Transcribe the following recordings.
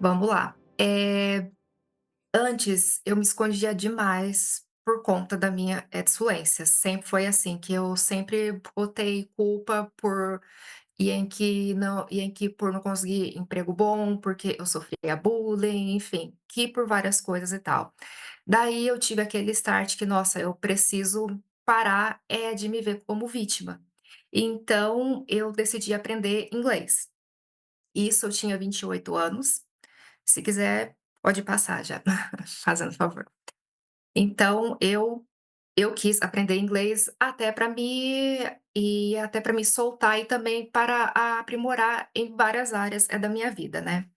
Vamos lá. Antes eu me escondia demais por conta da minha ex-fluência. Sempre foi assim, que eu sempre botei culpa por por não conseguir emprego bom, porque eu sofria bullying, enfim, que por várias coisas e tal. Daí eu tive aquele start que, nossa, eu preciso parar, de me ver como vítima. Então eu decidi aprender inglês. Isso eu tinha 28 anos. Se quiser, pode passar já, fazendo favor. Então eu quis aprender inglês até para me soltar e também para aprimorar em várias áreas, da minha vida, né.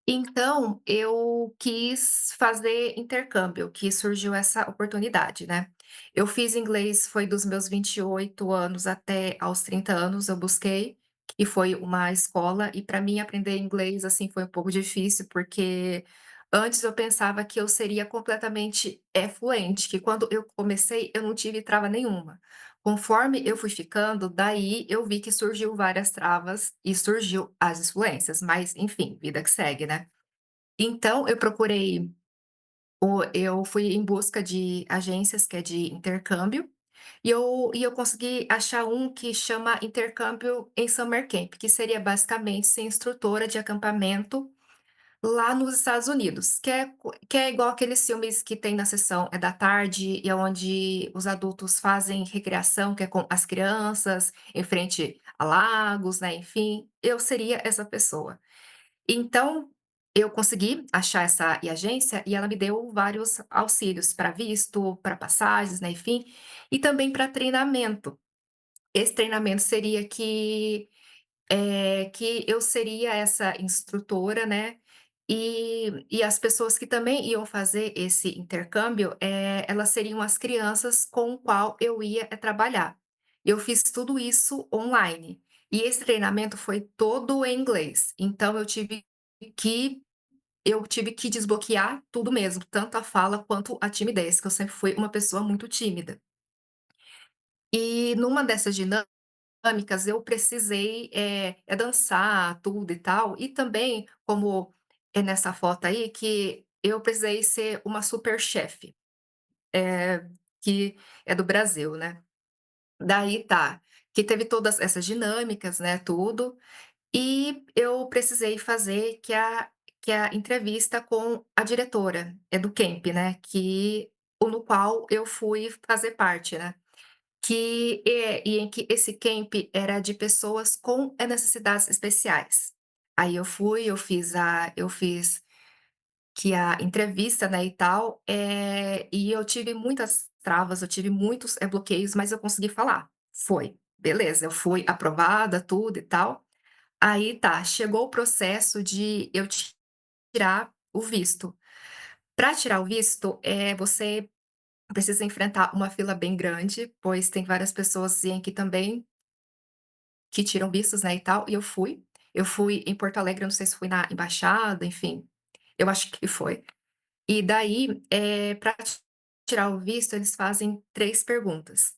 Então, eu quis fazer intercâmbio, que surgiu essa oportunidade, né. Eu fiz inglês foi dos meus 28 anos até aos 30 anos, eu busquei, e foi uma escola, e para mim aprender inglês, assim, foi um pouco difícil, porque antes eu pensava que eu seria completamente, fluente, que quando eu comecei eu não tive trava nenhuma. Conforme eu fui ficando, daí eu vi que surgiu várias travas e surgiu as influências, mas enfim, vida que segue, né. Então eu fui em busca de agências que é de intercâmbio, e eu consegui achar um que chama Intercâmbio em Summer Camp, que seria basicamente ser instrutora de acampamento lá nos Estados Unidos, que é igual aqueles filmes que tem na sessão, da tarde, e onde os adultos fazem recreação, que é com as crianças, em frente a lagos, né, enfim, eu seria essa pessoa. Então, eu consegui achar essa agência e ela me deu vários auxílios para visto, para passagens, né, enfim, e também para treinamento. Esse treinamento seria que eu seria essa instrutora, né, e as pessoas que também iam fazer esse intercâmbio, elas seriam as crianças com o qual eu ia, trabalhar. Eu fiz tudo isso online, e esse treinamento foi todo em inglês, então que eu tive que desbloquear tudo mesmo, tanto a fala quanto a timidez, que eu sempre fui uma pessoa muito tímida. E numa dessas dinâmicas eu precisei, dançar, tudo e tal, e também, como é nessa foto aí, que eu precisei ser uma super chefe, que é do Brasil, né. Daí tá, que teve todas essas dinâmicas, né, tudo, e eu precisei fazer que a entrevista com a diretora, do camp, né, no qual eu fui fazer parte, né. Em que esse camp era de pessoas com, necessidades especiais. Aí eu fiz que a entrevista, né, e tal, e eu tive muitas travas, eu tive muitos, bloqueios, mas eu consegui falar. Foi, beleza, eu fui aprovada, tudo e tal. Aí tá, chegou o processo de eu tirar o visto. Para tirar o visto, você precisa enfrentar uma fila bem grande, pois tem várias pessoas em que também que tiram vistos, né, e tal, e eu fui. Eu fui em Porto Alegre, eu não sei se fui na embaixada, enfim, eu acho que foi. E daí, pra tirar o visto, eles fazem 3 perguntas.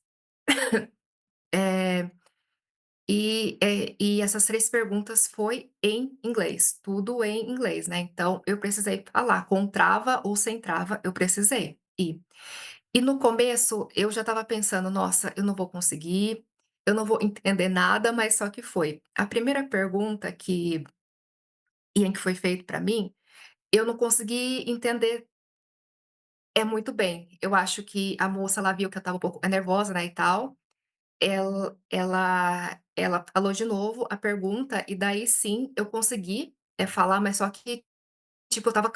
Eh, e essas 3 perguntas foi em inglês, tudo em inglês, né, então eu precisei falar, com trava ou sem trava, eu precisei ir. E no começo eu já estava pensando: "Nossa, eu não vou conseguir, eu não vou entender nada", mas só que foi. A primeira pergunta em que foi feito para mim, eu não consegui entender, muito bem. Eu acho que a moça, ela viu que eu estava um pouco, nervosa, né, e tal, ela falou de novo a pergunta e daí sim eu consegui, falar, mas só que, tipo, eu estava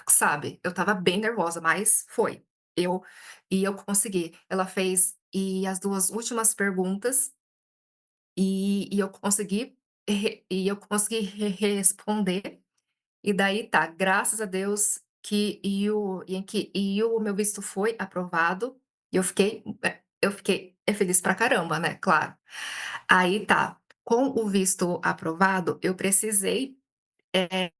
sabe, eu estava bem nervosa, mas foi. Eu eu consegui. Ela fez as 2 últimas perguntas, e eu consegui responder, e daí tá, graças a Deus que o meu visto foi aprovado, e eu fiquei feliz pra caramba, né, claro. Aí tá, com o visto aprovado, eu precisei, eh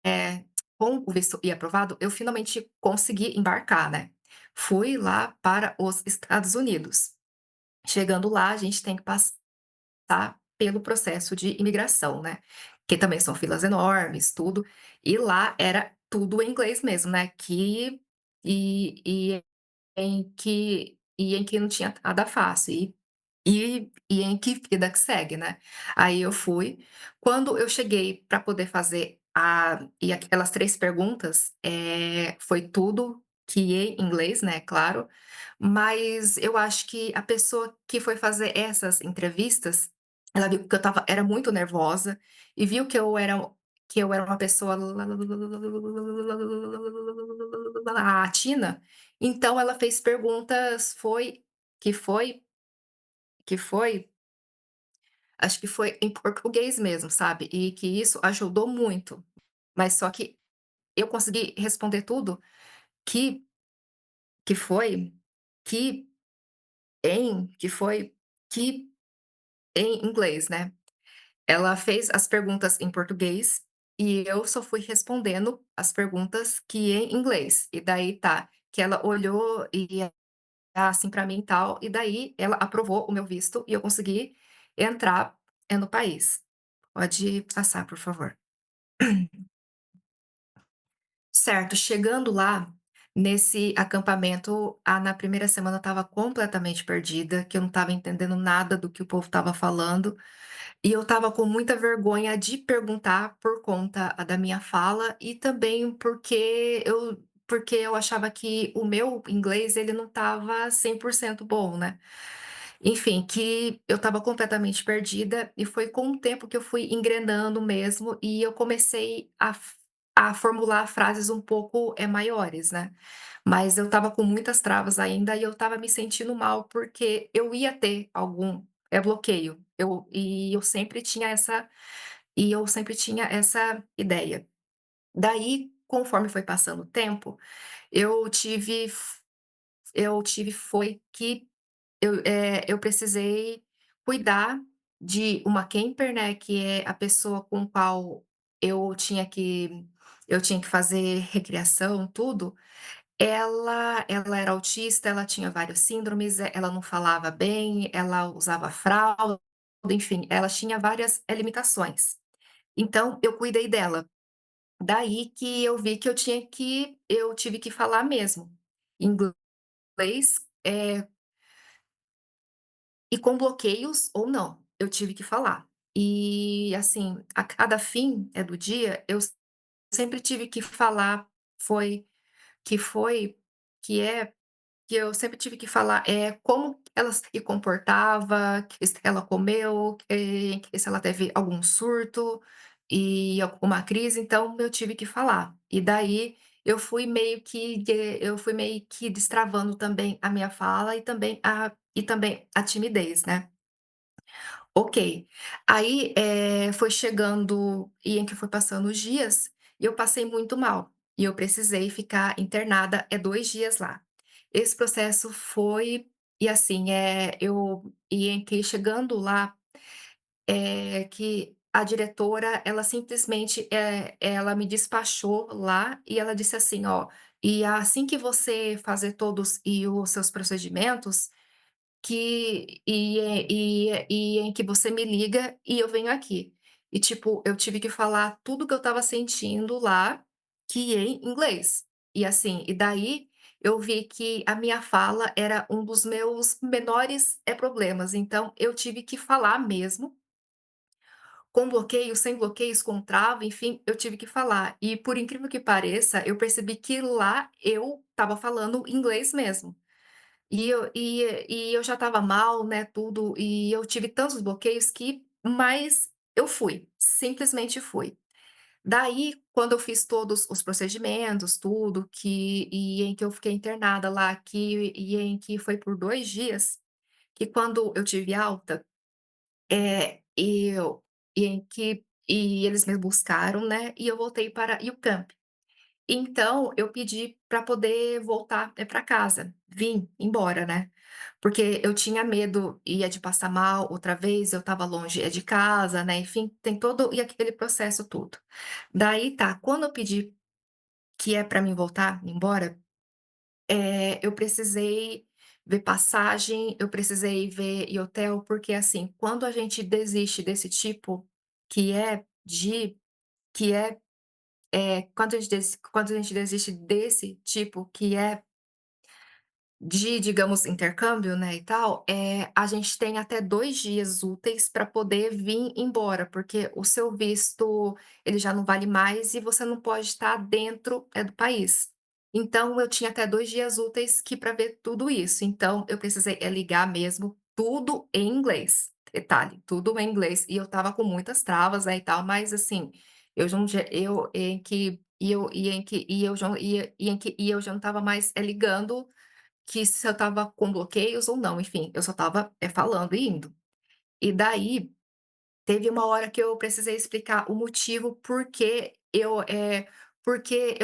eh, com o visto aprovado, eu finalmente consegui embarcar, né. Fui lá para os Estados Unidos. Chegando lá, a gente tem que passar pelo processo de imigração, né. que também são filas enormes, tudo, e lá era tudo em inglês mesmo, né, e em que não tinha nada fácil, e em que vida que segue, né. Aí eu fui, quando eu cheguei para poder fazer aquelas 3 perguntas, foi tudo que em inglês, né, claro, mas eu acho que a pessoa que foi fazer essas entrevistas, ela viu que eu era muito nervosa e viu que eu era uma pessoa latina, então ela fez perguntas que foi que foi acho que foi em português mesmo, sabe, e que isso ajudou muito. Mas só que eu consegui responder tudo que que foi que que foi que em inglês, né. Ela fez as perguntas em português e eu só fui respondendo as perguntas que em inglês. E daí tá, que ela olhou e assim pra mim e tal, e daí ela aprovou o meu visto e eu consegui entrar, no país. Pode passar, por favor. Certo, chegando lá, nesse acampamento, na primeira semana eu estava completamente perdida, que eu não estava entendendo nada do que o povo estava falando, e eu estava com muita vergonha de perguntar por conta da minha fala e também porque eu achava que o meu inglês ele não estava 100% bom, né. Enfim, que eu estava completamente perdida e foi com o tempo que eu fui engrenando mesmo e eu comecei a formular frases um pouco, maiores, né. Mas eu estava com muitas travas ainda e eu estava me sentindo mal, porque eu ia ter algum, bloqueio. Eu sempre tinha essa ideia. Daí, conforme foi passando o tempo, eu tive f eu tive foi que eu precisei cuidar de uma camper, né, que é a pessoa com qual eu tinha que eu tinha que fazer recriação, tudo. Ela era autista, ela tinha várias síndromes, ela não falava bem, ela usava fralda, enfim, ela tinha várias, limitações. Então eu cuidei dela. Daí que eu vi que eu tive que falar mesmo inglês, e com bloqueios ou não, eu tive que falar. E, assim, a cada fim, do dia, eu sempre tive que falar foi foi que é que eu sempre tive que falar, como ela se comportava, que se ela comeu, que se ela teve algum surto e alguma crise, então eu tive que falar. E daí eu fui meio que destravando também a minha fala e também a timidez, né. Ok. Aí, foi chegando e em que foi passando os dias, e eu passei muito mal, e eu precisei ficar internada, 2 dias lá. Esse processo foi e assim, em que chegando lá, que a diretora, ela simplesmente, ela me despachou lá e ela disse assim: "Ó, e assim que você fazer todos os seus procedimentos, em que você me liga e eu venho aqui". E, tipo, eu tive que falar tudo que eu estava sentindo lá, que em inglês. E, assim, e daí eu vi que a minha fala era um dos meus menores, problemas, então eu tive que falar mesmo, com bloqueio, sem bloqueios, com trava, enfim, eu tive que falar. E por incrível que pareça, eu percebi que lá eu estava falando inglês mesmo. E eu já estava mal, né, tudo, e eu tive tantos bloqueios mas eu fui, simplesmente fui. Daí, quando eu fiz todos os procedimentos, tudo, em que eu fiquei internada lá, em que foi por 2 dias, que quando eu tive alta, e eu e em que e eles me buscaram, né, e eu voltei para UCamp. Então, eu pedi para poder voltar, pra casa, vim embora, né, porque eu tinha medo, de passar mal outra vez, eu estava longe, de casa, né, enfim, tem todo aquele processo todo. Daí tá, quando eu pedi que é para mim voltar embora, eu precisei ver passagem, eu precisei ver hotel, porque, assim, quando a gente desiste desse tipo, que é de que quando a gente desiste desse tipo que é de, digamos, intercâmbio, né, e tal, a gente tem até 2 dias úteis para poder vir embora, porque o seu visto, ele já não vale mais e você não pode estar dentro, do país. Então eu tinha até 2 dias úteis que para ver tudo isso, então eu precisei ligar mesmo, tudo em inglês, detalhe, tudo em inglês, e eu estava com muitas travas, né, e tal, mas assim, eu já não tinha eu em que e eu e em que e eu já e em que e eu já não estava mais, ligando que se eu estava com bloqueios ou não, enfim, eu só estava, falando e indo. E daí, teve uma hora que eu precisei explicar o motivo porque eu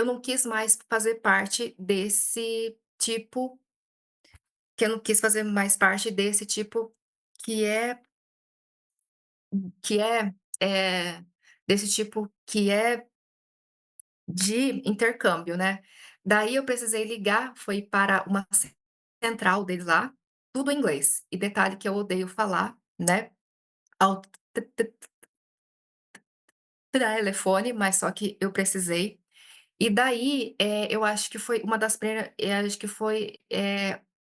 não quis mais fazer parte desse tipo que eu não quis fazer mais parte desse tipo que é que é, desse tipo que é de intercâmbio, né. Daí eu precisei ligar, foi para uma central deles lá, tudo em inglês. E detalhe que eu odeio falar, né, ao telefone, mas só que eu precisei. E daí, eu acho que foi uma das primeiras, acho que foi,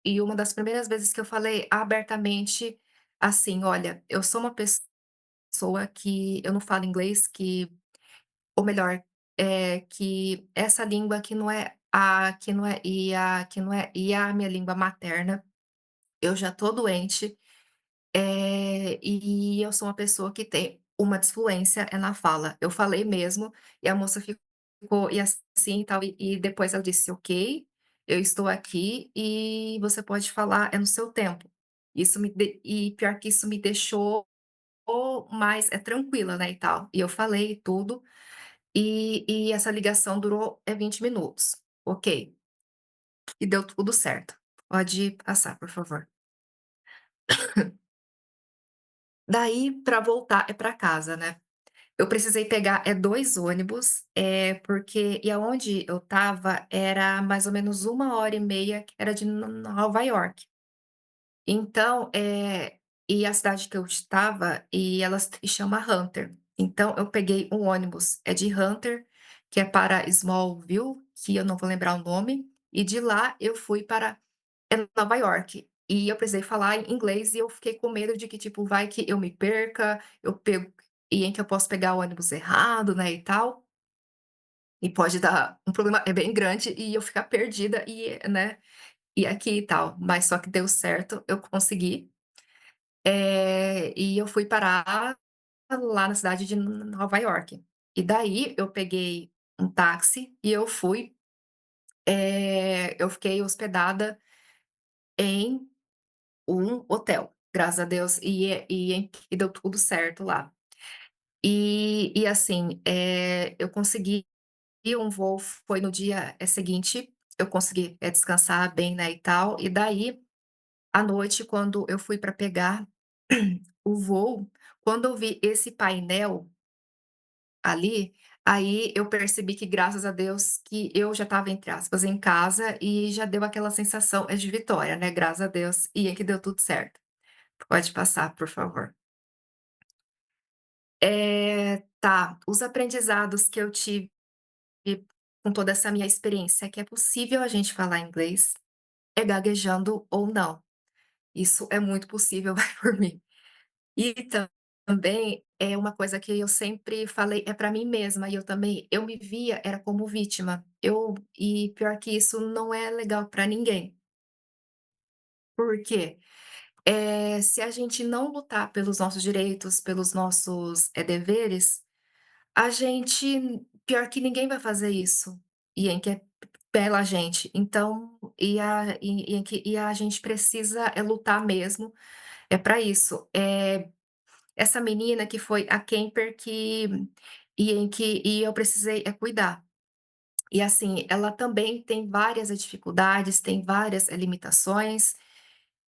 e uma das primeiras vezes que eu falei abertamente, assim: "Olha, eu sou uma pessoa que eu não falo inglês, que ou melhor, que essa língua que não é a que não é e a que não é e a minha língua materna, eu já tô doente, e eu sou uma pessoa que tem uma desfluência, na fala". Eu falei mesmo, e a moça ficou e assim e tal, e depois ela disse: "Ok, eu estou aqui e você pode falar, é no seu tempo". Isso me de e pior que isso me deixou mais, tranquila, né, e tal. E eu falei tudo, e essa ligação durou, 20 minutos. Ok, e deu tudo certo. Pode passar, por favor. Daí, para voltar para casa, né, eu precisei pegar, 2 ônibus, porque e aonde eu estava era mais ou menos 1 hora e meia, que era de Nova York. Então, e a cidade que eu estava, e ela se chama Hunter. Então eu peguei um ônibus, de Hunter, que é para Smallville, que eu não vou lembrar o nome, e de lá eu fui para, Nova York. E eu precisei falar em inglês e eu fiquei com medo de que, tipo, vai que eu me perca, eu pego e em que eu posso pegar o ônibus errado, né, e tal, e pode dar um problema, é bem grande, e eu ficar perdida e, né, e aqui e tal. Mas só que deu certo, eu consegui. E eu fui parar lá na cidade de Nova York. E daí eu peguei um táxi e eu fui, eu fiquei hospedada em um hotel, graças a Deus, e deu tudo certo lá. E assim, eu consegui um voo, foi no dia, seguinte, eu consegui, descansar bem, né, e tal, e daí, à noite, quando eu fui para pegar o voo, quando eu vi esse painel ali, aí eu percebi que graças a Deus que eu já estava, entre aspas, em casa e já deu aquela sensação, de vitória, né, graças a Deus, e aí que deu tudo certo. Pode passar, por favor. Tá, os aprendizados que eu tive com toda essa minha experiência, é que é possível a gente falar inglês, gaguejando ou não. Isso é muito possível, vai por mim. E também é uma coisa que eu sempre falei, é para mim mesma, e eu me via era como vítima. E pior que isso não é legal para ninguém. Por quê? Se a gente não lutar pelos nossos direitos, pelos nossos, deveres, a gente pior que ninguém vai fazer isso, e em que é pela gente. Então, e em que e a gente precisa lutar mesmo, é para isso. Essa menina que foi a camper que eu precisei, cuidar. E assim, ela também tem várias dificuldades, tem várias, limitações,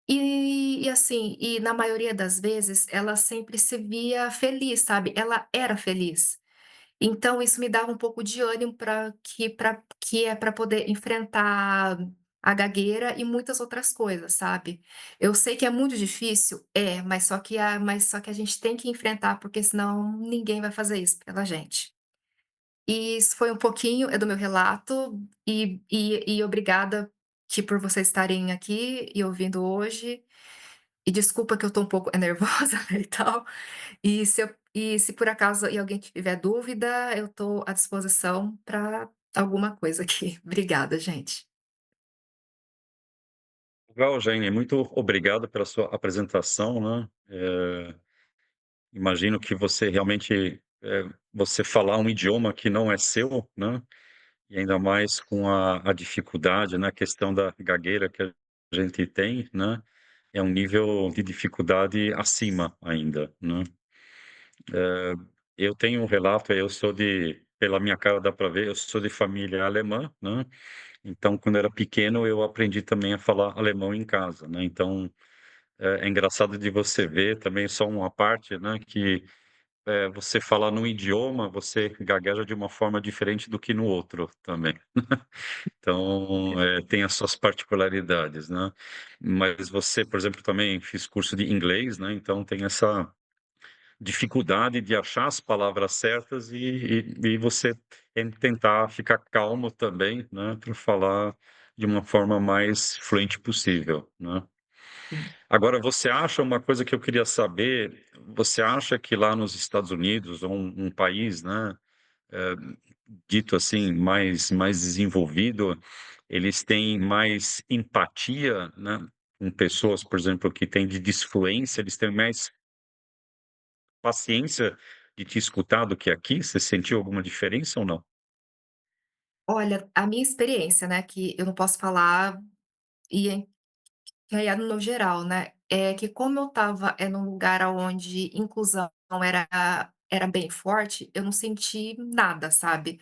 e assim, e na maioria das vezes ela sempre se via feliz, sabe, ela era feliz. Então isso me dava um pouco de ânimo para que é para poder enfrentar a gagueira e muitas outras coisas, sabe. Eu sei que é muito difícil, mas só que a gente tem que enfrentar, porque senão ninguém vai fazer isso pela gente. E isso foi um pouquinho, do meu relato, e obrigada por vocês estarem aqui e ouvindo hoje. E desculpa que eu tô um pouco nervosa, né, e tal. E se por acaso alguém tiver dúvida, eu tô à disposição para alguma coisa aqui. Obrigada, gente. Legal, Jane, muito obrigado pela sua apresentação, né. Imagino que você realmente, você falar um idioma que não é seu, né, e ainda mais com a dificuldade, né, a questão da gagueira que a gente tem, né, é um nível de dificuldade acima ainda, né. Eu tenho um relato, eu sou de pela minha cara dá para ver, eu sou de família alemã, né, então quando eu era pequeno eu aprendi também a falar alemão em casa, né, então, é engraçado de você ver também só uma parte, né, que, você falar num idioma, você gagueja de uma forma diferente do que no outro também. Então, tem as suas particularidades, né. Mas você, por exemplo, também fiz curso de inglês, né, então tem essa dificuldade de achar as palavras certas e você tentar ficar calmo também, né, para falar de uma forma mais fluente possível, né. Sim. Agora você acha uma coisa que eu queria saber, você acha que lá nos Estados Unidos ou um país, né, eh, dito assim, mais desenvolvido, eles têm mais empatia, né, com pessoas, por exemplo, que têm de disfluência, eles têm mais paciência de te escutar do que aqui? Você sentiu alguma diferença ou não? Olha, a minha experiência, né, que eu não posso falar e é no geral, né, é que como eu estava, num lugar aonde inclusão era bem forte, eu não senti nada, sabe.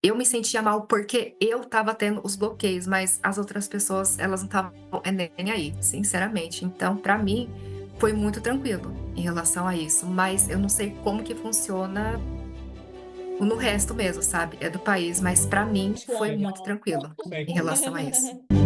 Eu me sentia mal porque eu estava tendo os bloqueios, mas as outras pessoas, elas não estavam, nem aí, sinceramente. Então, pra mim, foi muito tranquilo em relação a isso, mas eu não sei como que funciona no resto mesmo, sabe, do país, mas pra mim foi muito Legal, tranquilo em perfeito. relação a isso.